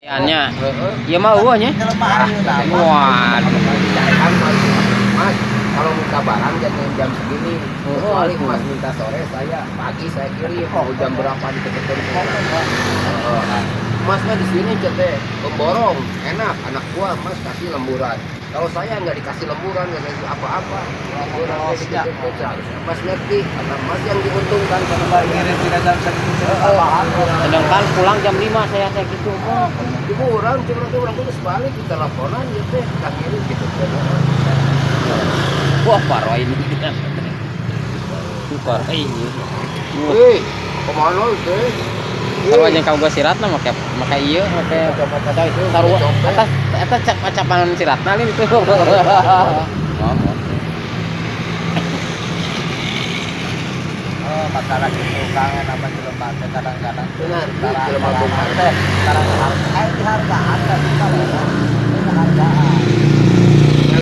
Iannya, ya mau nya. Wah, Mas, kalau minta barang jangan jam segini. Kecuali Mas minta sore, saya pagi saya kirim. Mau jam berapa diketekan. Masnya di sini cete pemborong, enak. Anak gua Mas kasih lemburan. Kalau saya nggak dikasih lemburan, nggak dikasih apa-apa. Lemburan Mas ngerti, karena Mas yang diuntungkan karena Ngirim tidak jam segitu. sedangkan pulang jam 5 saya kayak gitu. Ibu orang cuma orang terus balik di teleponan ya teh kita kirim gitu. Wah, parah ini. Parah ini. Hei, kemana teh? Kalau aja kau gua siratna make ieu make taruh atas capanan siratna nih itu. Masalah itu kangen apa jelema teh kadang-kadang Benar, cara jelema teh sekarang harga